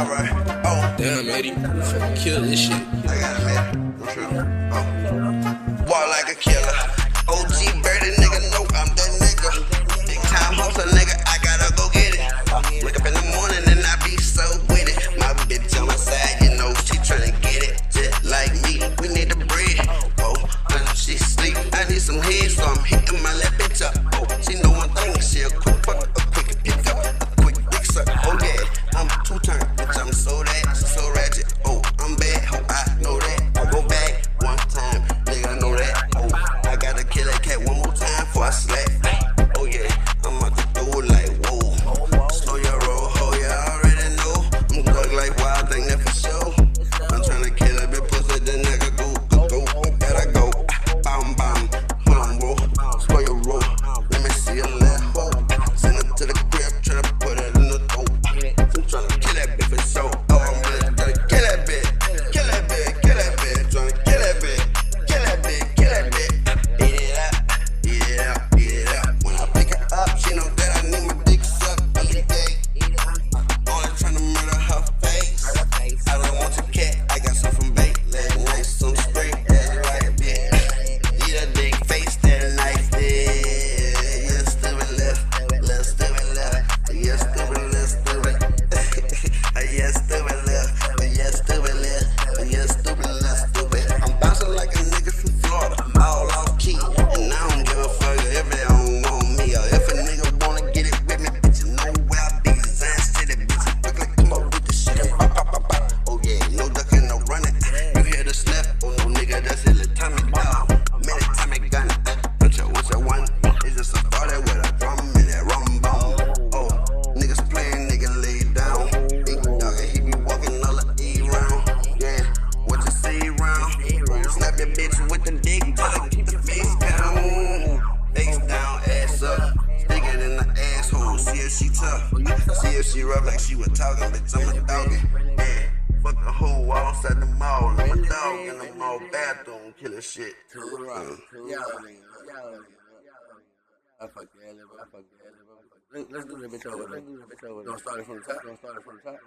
Alright. Oh. Damn, Eddie. Fucking kill this shit. I got it, man. I'm sure. Oh. Walk like a killer. OG Birdie, nigga, know I'm that nigga. Big time hustler, nigga, I gotta go get it. Wake up in the morning and I be so with it. My bitch on my side, you know she tryna get it. Just like me, we need the bread. Oh, when she sleep, I need some head, so I'm hitting my left bitch up. Oh, she know one thing, she a quick fuck, a quick pick up, a quick dick suck. Oh yeah, I'm two-turn, bitch, I'm so ratchet. Oh, I'm bad, oh, I know that. I go back one time, nigga, I know that. Oh, I gotta kill that cat one more time before I slap. Oh yeah, I'm about to do it like whoa. Slow your roll, oh yeah, I already know. I'm thug like wild, think that for sure. I'm tryna kill a bit pussy, then I can go. Gotta go. Bam bam, hold on, roll. Slow your roll. Let me see a left hole. Send it to the crib, tryna put it in the throat. I'm tryna kill that bitch for sure. Oh, I'm really tryna kill that bitch. Kill that bitch, kill that bitch. Tryna kill that bitch. Kill that bitch, kill that bitch. Eat it up, eat it up, eat it up. When I pick her up, she know that I need my dick sucked. Eat it, only tryna murder her face. I don't want your cat, I got some from bait. Last night, some straight, that's right, bitch. Eat a dick, face that knife, yeah. Yeah, stupid left, little stupid left. Yeah, stupid, little stupid. Yeah, stupid left, yeah, stupid left. Yeah, stupid, little stupid. I'm bouncing like a nigga from Florida, all off key. And I don't give a fuck if they don't want me. Or if a nigga wanna get it with me, bitch, you know where I be. Design city, bitch, quickly come up with the shit and pop, pop, pop, pop. Oh yeah, no ducking, no running. You hear the snap? Oh no, nigga, that's it, atomic dog. Man, atomic gun. What's that one? It's just a party with a drum and that rum bum. Oh, niggas playing, nigga lay down. Big dog, he be walking all the E round. Yeah, what you see round? Slap your bitch with the dick, tell keep the face down. Face down, ass up. Stick it in the asshole. See if she tough. See if she rough like she was talking, bitch. I'm a doggy. Yeah. Fuck the whole wall outside the mall. I'm a dog in the mall bathroom, killing shit. I fuck that, I fuck that. Let's do that bitch over there. Don't start it from the top.